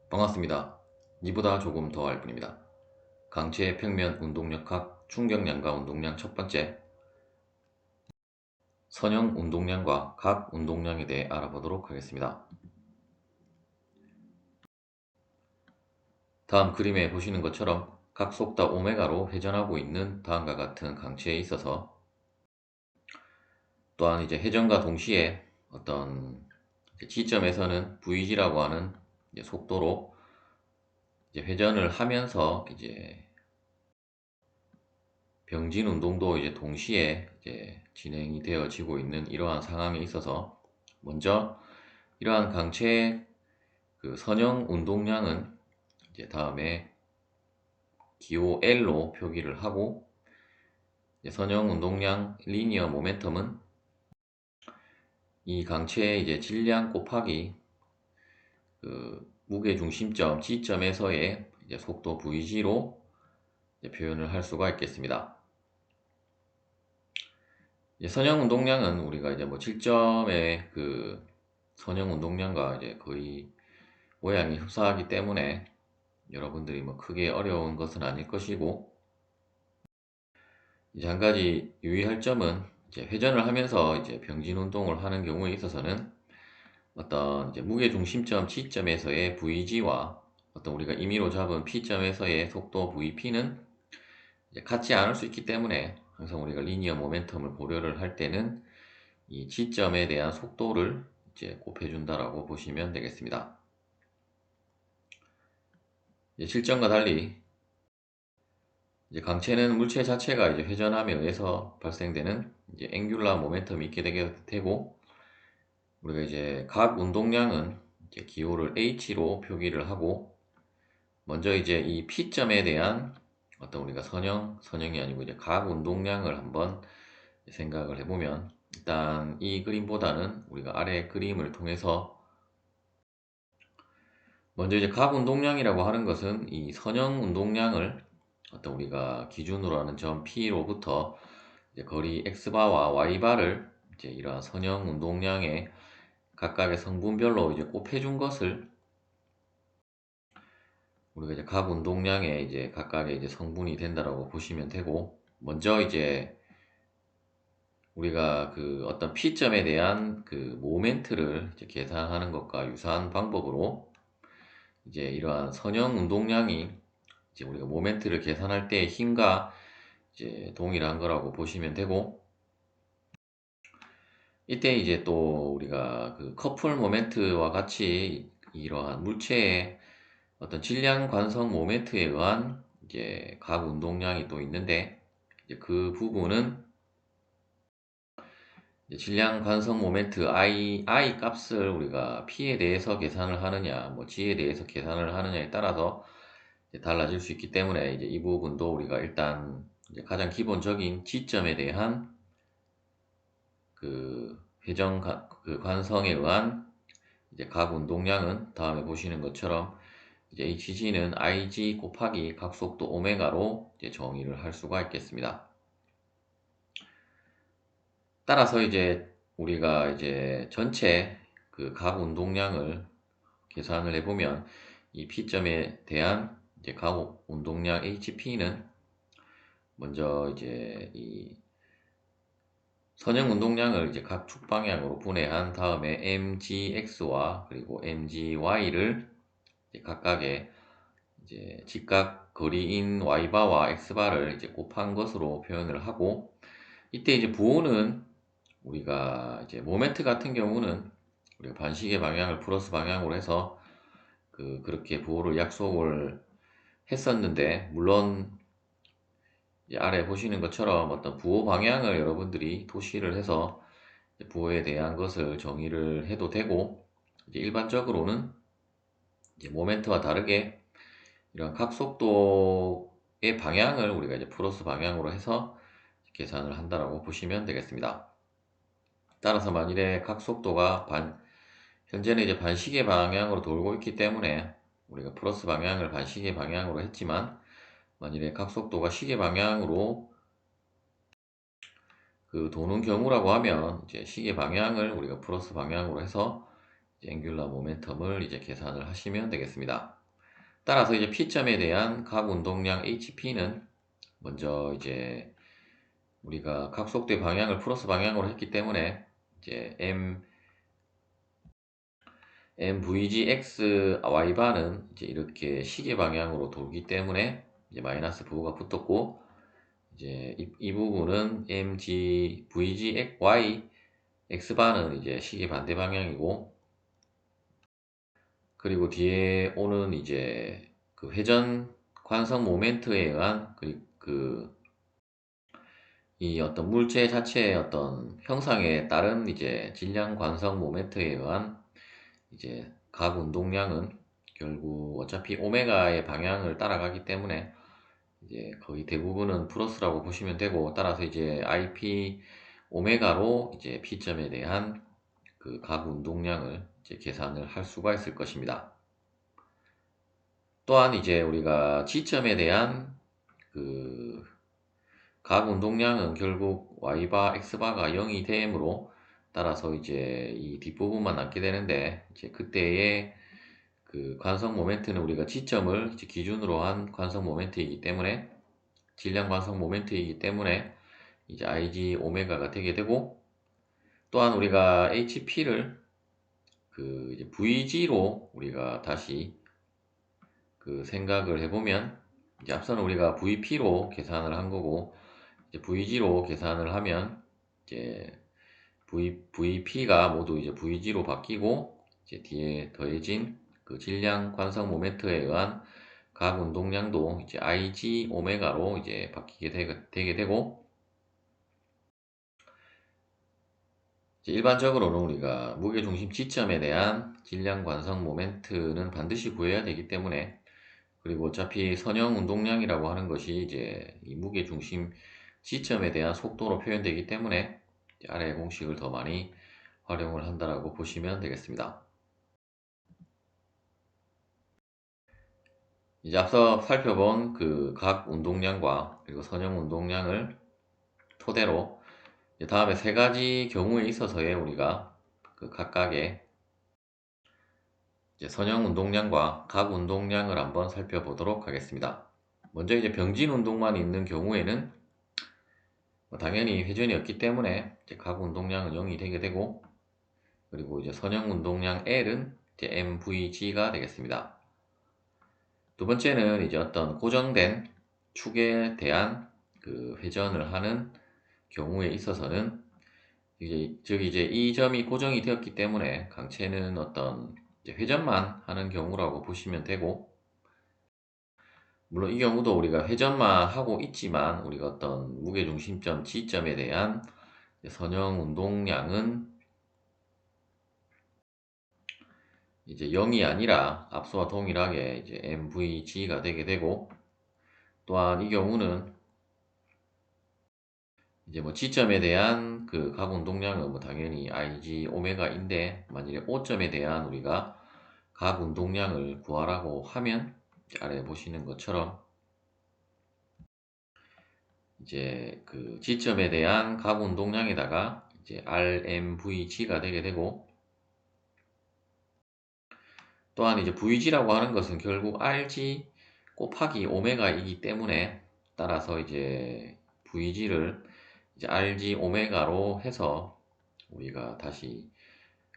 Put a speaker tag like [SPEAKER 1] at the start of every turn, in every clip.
[SPEAKER 1] 반갑습니다. 이보다 조금 더 알 뿐입니다. 강체 평면 운동력학 충격량과 운동량 첫 번째, 선형 운동량과 각 운동량에 대해 알아보도록 하겠습니다. 다음 그림에 보시는 것처럼 각 속다 오메가로 회전하고 있는 다음과 같은 강체에 있어서 또한 이제 회전과 동시에 어떤 지점에서는 VG라고 하는 속도로 이제 회전을 하면서 이제 병진 운동도 이제 동시에 이제 진행이 되어지고 있는 이러한 상황에 있어서 먼저 이러한 강체의 그 선형 운동량은 이제 다음에 기호 L로 표기를 하고 선형 운동량 리니어 모멘텀은 이 강체의 이제 질량 곱하기 그 무게 중심점 G점에서의 이제 속도 VG로 이제 표현을 할 수가 있겠습니다. 선형 운동량은 우리가 이제 뭐 7점의 그 선형 운동량과 이제 거의 모양이 흡사하기 때문에 여러분들이 뭐 크게 어려운 것은 아닐 것이고, 이제 한 가지 유의할 점은 이제 회전을 하면서 이제 병진 운동을 하는 경우에 있어서는 어떤 이제 무게 중심점 G점에서의 VG와 어떤 우리가 임의로 잡은 P점에서의 속도 VP는 같지 않을 수 있기 때문에 항상 우리가 리니어 모멘텀을 고려를 할 때는 이 G점에 대한 속도를 이제 곱해준다라고 보시면 되겠습니다. 실전과 달리 이제 강체는 물체 자체가 이제 회전함에 의해서 발생되는 이제 앵귤라 모멘텀이 있게 되게 되고, 우리가 이제 각 운동량은 이제 기호를 H로 표기를 하고, 먼저 이제 이 P점에 대한 어떤 우리가 선형이 아니고 이제 각 운동량을 한번 생각을 해보면, 일단 이 그림보다는 우리가 아래 그림을 통해서 먼저 이제 각 운동량이라고 하는 것은 이 선형 운동량을 어떤 우리가 기준으로 하는 점 P로부터 이제 거리 X바와 Y바를 이제 이러한 선형 운동량의 각각의 성분별로 이제 곱해준 것을 우리가 이제 각 운동량의 이제 각각의 이제 성분이 된다라고 보시면 되고, 먼저 이제 우리가 그 어떤 P점에 대한 그 모멘트를 이제 계산하는 것과 유사한 방법으로 이제 이러한 선형 운동량이 이제 우리가 모멘트를 계산할 때 힘과 이제 동일한 거라고 보시면 되고, 이때 이제 또 우리가 그 커플 모멘트와 같이 이러한 물체의 어떤 질량 관성 모멘트에 의한 이제 각 운동량이 또 있는데, 이제 그 부분은 이제 질량 관성 모멘트 I 값을 우리가 P에 대해서 계산을 하느냐, 뭐 G에 대해서 계산을 하느냐에 따라서 이제 달라질 수 있기 때문에 이제 이 부분도 우리가 일단 이제 가장 기본적인 G점에 대한 그 회전 그 관성에 의한 이제 각 운동량은 다음에 보시는 것처럼 이제 HG는 IG 곱하기 각속도 오메가로 이제 정의를 할 수가 있겠습니다. 따라서 이제 우리가 이제 전체 그 각 운동량을 계산을 해보면 이 P점에 대한 이제 각 운동량 HP는 먼저 이제 이 선형 운동량을 이제 각 축 방향으로 분해한 다음에 mgx와 그리고 mgy를 이제 각각의 이제 직각 거리인 y바와 x바를 이제 곱한 것으로 표현을 하고, 이때 이제 부호는 우리가 이제 모멘트 같은 경우는 우리가 반시계 방향을 플러스 방향으로 해서 그렇게 부호를 약속을 했었는데, 물론 이제 아래 보시는 것처럼 어떤 부호 방향을 여러분들이 토시를 해서 부호에 대한 것을 정의를 해도 되고, 이제 일반적으로는 이제 모멘트와 다르게 이런 각속도의 방향을 우리가 이제 플러스 방향으로 해서 계산을 한다라고 보시면 되겠습니다. 따라서 만일에 각속도가 현재는 이제 반시계 방향으로 돌고 있기 때문에 우리가 플러스 방향을 반시계 방향으로 했지만, 만일에 각속도가 시계 방향으로 도는 경우라고 하면 이제 시계 방향을 우리가 플러스 방향으로 해서 앵귤러 모멘텀을 이제 계산을 하시면 되겠습니다. 따라서 이제 P점에 대한 각 운동량 HP는 먼저 이제 우리가 각속도의 방향을 플러스 방향으로 했기 때문에 이제 MVG X Y바는 이제 이렇게 시계 방향으로 돌기 때문에 이제 마이너스 부호가 붙었고, 이제 이 부분은 VG Y X바는 이제 시계 반대 방향이고, 그리고 뒤에 오는 이제 그 회전 관성 모멘트에 의한 이 어떤 물체 자체의 어떤 형상에 따른 이제 질량 관성 모멘트에 의한 이제 각 운동량은 결국 어차피 오메가의 방향을 따라가기 때문에 이제 거의 대부분은 플러스라고 보시면 되고, 따라서 이제 IP 오메가로 이제 P점에 대한 그 각 운동량을 이제 계산을 할 수가 있을 것입니다. 또한 이제 우리가 G점에 대한 그 각 운동량은 결국 Y바, X바가 0이 되므로, 따라서 이제 이 뒷부분만 남게 되는데, 이제 그때의 그 관성 모멘트는 우리가 G점을 이제 기준으로 한 관성 모멘트이기 때문에, 질량 관성 모멘트이기 때문에 이제 IG 오메가가 되게 되고, 또한 우리가 HP를 그 이제 VG로 우리가 다시 그 생각을 해보면, 이제 앞서는 우리가 VP로 계산을 한 거고, 이제 VG로 계산을 하면 이제 VP가 모두 이제 VG로 바뀌고, 이제 뒤에 더해진 그 질량 관성 모멘트에 의한 각 운동량도 이제 IG 오메가로 이제 바뀌게 되게 되고, 이제 일반적으로는 우리가 무게중심 지점에 대한 질량 관성 모멘트는 반드시 구해야 되기 때문에, 그리고 어차피 선형 운동량이라고 하는 것이 이제 이 무게중심 지점에 대한 속도로 표현되기 때문에 아래 공식을 더 많이 활용을 한다라고 보시면 되겠습니다. 이제 앞서 살펴본 그 각 운동량과 그리고 선형 운동량을 토대로 다음에 세 가지 경우에 있어서의 우리가 그 각각의 이제 선형 운동량과 각 운동량을 한번 살펴보도록 하겠습니다. 먼저 이제 병진 운동만 있는 경우에는 당연히 회전이 없기 때문에 이제 각 운동량은 0이 되게 되고, 그리고 이제 선형 운동량 L은 이제 MVG가 되겠습니다. 두 번째는 이제 어떤 고정된 축에 대한 그 회전을 하는 경우에 있어서는 이제 이 점이 고정이 되었기 때문에 강체는 어떤 이제 회전만 하는 경우라고 보시면 되고, 물론 이 경우도 우리가 회전만 하고 있지만 우리가 어떤 무게중심점 G점에 대한 선형 운동량은 이제 0이 아니라 앞서와 동일하게 이제 MVG가 되게 되고, 또한 이 경우는 이제 뭐 G점에 대한 그 각 운동량은 뭐 당연히 IG 오메가인데, 만일에 O점에 대한 우리가 각 운동량을 구하라고 하면 아래 보시는 것처럼 이제 그 G점에 대한 각 운동량에다가 이제 RMVG가 되게 되고, 또한 이제 VG라고 하는 것은 결국 RG 곱하기 오메가이기 때문에, 따라서 이제 VG를 이제 RG 오메가로 해서 우리가 다시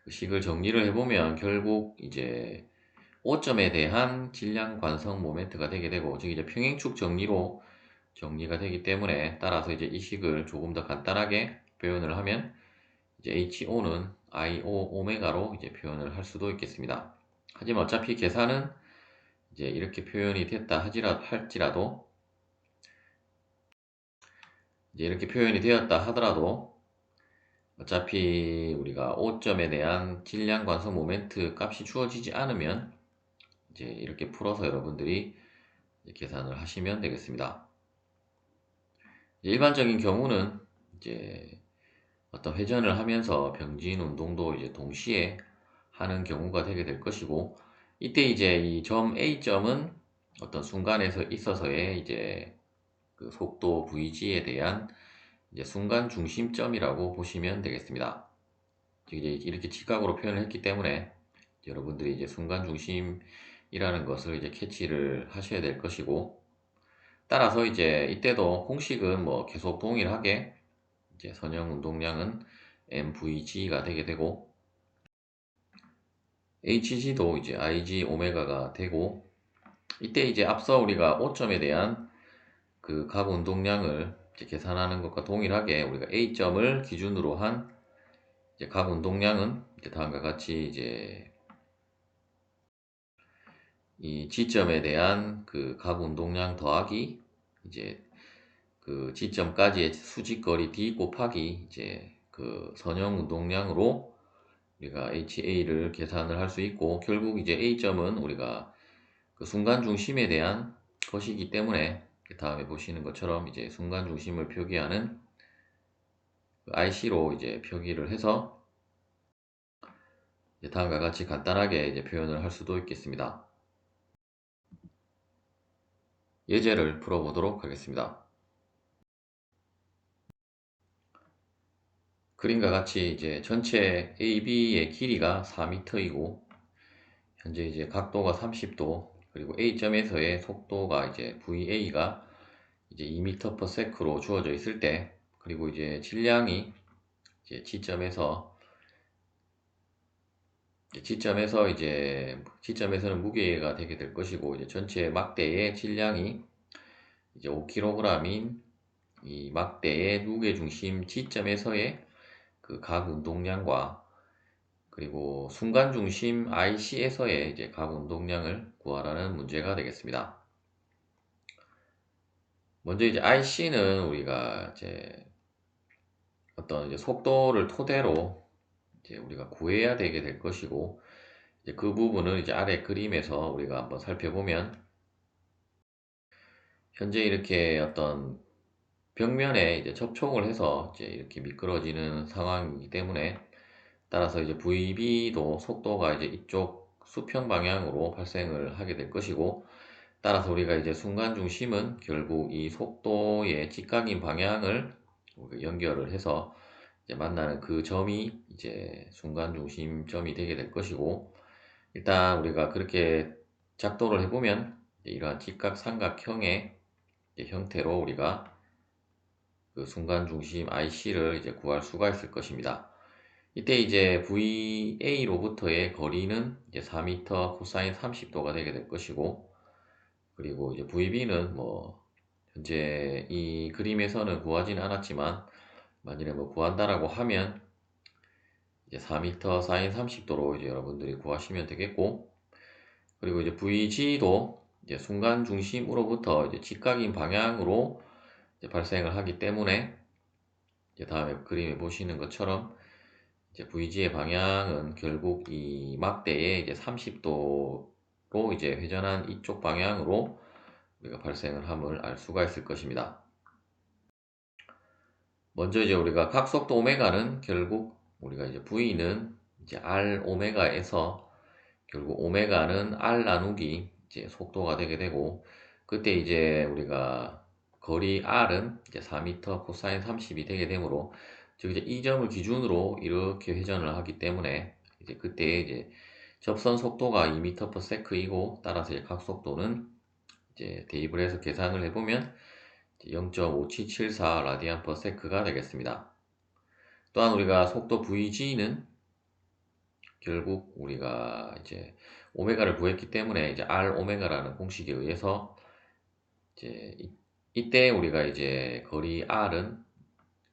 [SPEAKER 1] 그 식을 정리를 해보면 결국 이제 5점에 대한 질량 관성 모멘트가 되게 되고, 즉 이제 평행축 정리로 정리가 되기 때문에, 따라서 이제 이 식을 조금 더 간단하게 표현을 하면 이제 HO는 IO 오메가로 이제 표현을 할 수도 있겠습니다. 하지만 어차피 계산은 이제 이렇게 표현이 됐다 할지라도, 이제 이렇게 표현이 되었다 하더라도 어차피 우리가 5점에 대한 질량 관성 모멘트 값이 주어지지 않으면 이제 이렇게 풀어서 여러분들이 계산을 하시면 되겠습니다. 일반적인 경우는 이제 어떤 회전을 하면서 병진 운동도 이제 동시에 하는 경우가 되게 될 것이고, 이때 이제 이 점 A점은 어떤 순간에서 있어서의 이제 그 속도 VG에 대한 이제 순간 중심점이라고 보시면 되겠습니다. 즉 이제 이렇게 직각으로 표현을 했기 때문에 여러분들이 이제 순간 중심이라는 것을 이제 캐치를 하셔야 될 것이고, 따라서 이제 이때도 공식은 뭐 계속 동일하게 이제 선형 운동량은 MVG가 되게 되고, HG도 이제 IG 오메가가 되고, 이때 이제 앞서 우리가 5점에 대한 그 각 운동량을 이제 계산하는 것과 동일하게 우리가 A점을 기준으로 한 이제 각 운동량은 이제 다음과 같이 이제 이 G점에 대한 그 각 운동량 더하기 이제 그 G점까지의 수직거리 D 곱하기 이제 그 선형 운동량으로 우리가 HA를 계산을 할 수 있고, 결국 이제 A점은 우리가 그 순간 중심에 대한 것이기 때문에 다음에 보시는 것처럼 이제 순간 중심을 표기하는 IC로 이제 표기를 해서 이제 다음과 같이 간단하게 이제 표현을 할 수도 있겠습니다. 예제를 풀어보도록 하겠습니다. 그림과 같이 이제 전체 AB의 길이가 4m이고 현재 이제 각도가 30도, 그리고 A점에서의 속도가 이제 VA가 이제 2m/s로 주어져 있을 때, 그리고 이제 질량이 이제 G점에서는 무게가 되게 될 것이고, 이제 전체 막대의 질량이 이제 5kg인 이 막대의 무게중심 G점에서의 그 각 운동량과, 그리고 순간중심 IC에서의 이제 각 운동량을 구하라는 문제가 되겠습니다. 먼저 이제 IC는 우리가 이제 어떤 이제 속도를 토대로 이제 우리가 구해야 되게 될 것이고, 이제 그 부분을 이제 아래 그림에서 우리가 한번 살펴보면, 현재 이렇게 어떤 벽면에 이제 접촉을 해서 이제 이렇게 미끄러지는 상황이기 때문에, 따라서 이제 VB도 속도가 이제 이쪽 수평 방향으로 발생을 하게 될 것이고, 따라서 우리가 이제 순간 중심은 결국 이 속도의 직각인 방향을 연결을 해서 이제 만나는 그 점이 이제 순간 중심점이 되게 될 것이고, 일단 우리가 그렇게 작도를 해보면 이러한 직각 삼각형의 형태로 우리가 그 순간 중심 IC를 이제 구할 수가 있을 것입니다. 이때 이제 VA로부터의 거리는 이제 4m 코사인 30도가 되게 될 것이고, 그리고 이제 VB는 뭐 현재 이 그림에서는 구하지는 않았지만, 만일에 뭐 구한다라고 하면 이제 4m 사인 30도로 이제 여러분들이 구하시면 되겠고, 그리고 이제 VG도 이제 순간 중심으로부터 이제 직각인 방향으로 이제 발생을 하기 때문에, 이제 다음에 그림에 보시는 것처럼 이제 VG의 방향은 결국 이 막대의 이제 30도로 이제 회전한 이쪽 방향으로 우리가 발생을 함을 알 수가 있을 것입니다. 먼저 이제 우리가 각속도 오메가는 결국 우리가 이제 V는 이제 R 오메가에서 결국 오메가는 R 나누기 이제 속도가 되게 되고, 그때 이제 우리가 거리 R은 이제 4m 코사인 30이 되게 되므로, 즉 이제 이 점을 기준으로 이렇게 회전을 하기 때문에 이제 그때 이제 접선 속도가 2m/s이고, 따라서 이제 각속도는 이제 대입을 해서 계산을 해보면 0.5774 라디안 퍼 세크가 되겠습니다. 또한 우리가 속도 VG는 결국 우리가 이제 오메가를 구했기 때문에 이제 R 오메가라는 공식에 의해서 이제 이때 우리가 이제 거리 R은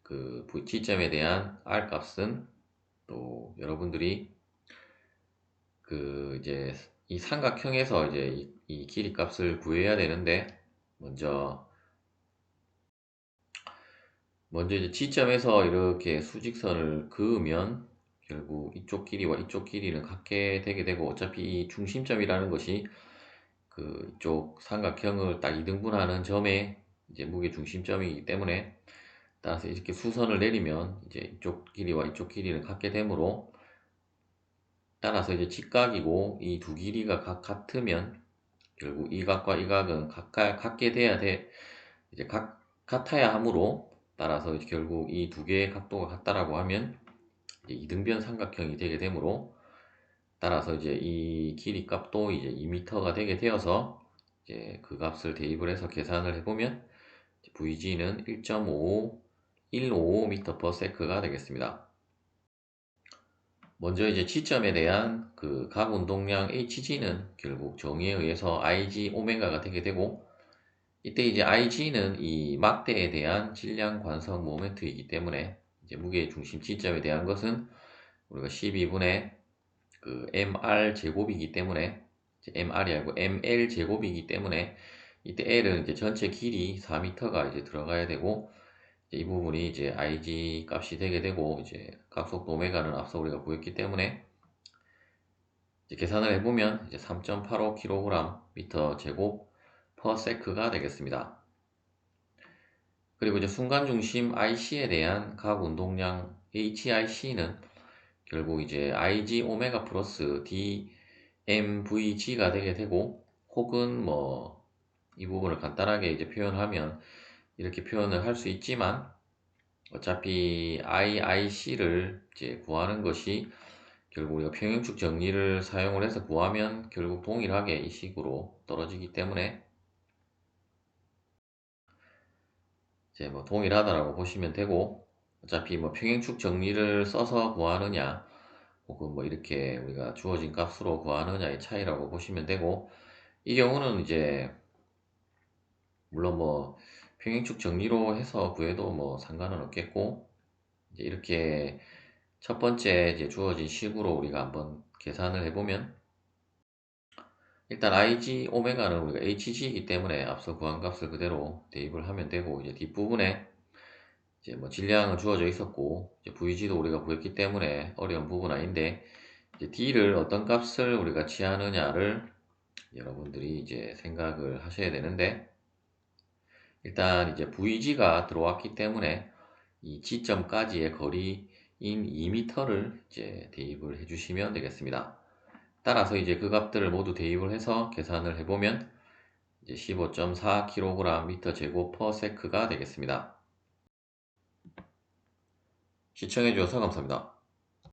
[SPEAKER 1] 그 V점에 대한 R 값은, 또 여러분들이 그 이제 이 삼각형에서 이제 이 길이 값을 구해야 되는데, 먼저 이제 G점에서 이렇게 수직선을 그으면 결국 이쪽 길이와 이쪽 길이는 같게 되게 되고, 어차피 이 중심점이라는 것이 그 이쪽 삼각형을 딱 이등분하는 점의 이제 무게 중심점이기 때문에, 따라서 이렇게 수선을 내리면 이제 이쪽 길이와 이쪽 길이는 같게 되므로, 따라서 이제 직각이고 이 두 길이가 같으면 결국 이 각과 이 각은 같게 돼야 돼, 이제 같아야 하므로, 따라서 이제 결국 이 두 개의 각도가 같다라고 하면 이제 이등변 삼각형이 되게 되므로, 따라서 이제 이 길이 값도 이제 2m가 되게 되어서 이제 그 값을 대입을 해서 계산을 해보면 VG는 1.515m/s가 되겠습니다. 먼저 이제 지점에 대한 그 각 운동량 HG는 결국 정의에 의해서 IG 오메가가 되게 되고, 이때 이제 IG는 이 막대에 대한 질량 관성 모멘트이기 때문에 이제 무게 중심 지점에 대한 것은 우리가 12분의 그 mr 제곱이기 때문에, 이제 mr이 아니고 ml 제곱이기 때문에 이때 L은 이제 전체 길이 4m가 이제 들어가야 되고, 이제 이 부분이 이제 IG 값이 되게 되고, 이제 각속도 오메가는 앞서 우리가 구했기 때문에 이제 계산을 해보면 이제 3.85kg 미터 제곱 per sec가 되겠습니다. 그리고 이제 순간 중심 IC에 대한 각 운동량 HIC는 결국 이제 IG 오메가 플러스 DMVG가 되게 되고, 혹은 뭐 이 부분을 간단하게 이제 표현하면 이렇게 표현을 할 수 있지만, 어차피 IIC를 이제 구하는 것이 결국 우리가 평행축 정리를 사용을 해서 구하면 결국 동일하게 이 식으로 떨어지기 때문에 이제 뭐 동일하다라고 보시면 되고, 어차피 뭐 평행축 정리를 써서 구하느냐 혹은 뭐 이렇게 우리가 주어진 값으로 구하느냐의 차이라고 보시면 되고, 이 경우는 이제 물론 뭐 평행축 정리로 해서 구해도 뭐 상관은 없겠고, 이제 이렇게 첫 번째 이제 주어진 식으로 우리가 한번 계산을 해보면, 일단 IG 오메가는 우리가 HG이기 때문에 앞서 구한 값을 그대로 대입을 하면 되고, 이제 뒷부분에 이제 뭐 질량은 주어져 있었고, 이제 VG도 우리가 구했기 때문에 어려운 부분 아닌데, 이제 D를 어떤 값을 우리가 취하느냐를 여러분들이 이제 생각을 하셔야 되는데, 일단 이제 VG가 들어왔기 때문에 이 지점까지의 거리인 2m를 이제 대입을 해주시면 되겠습니다. 따라서 이제 그 값들을 모두 대입을 해서 계산을 해보면 이제 15.4kg 미터 제곱 퍼 세크가 되겠습니다. 시청해주셔서 감사합니다.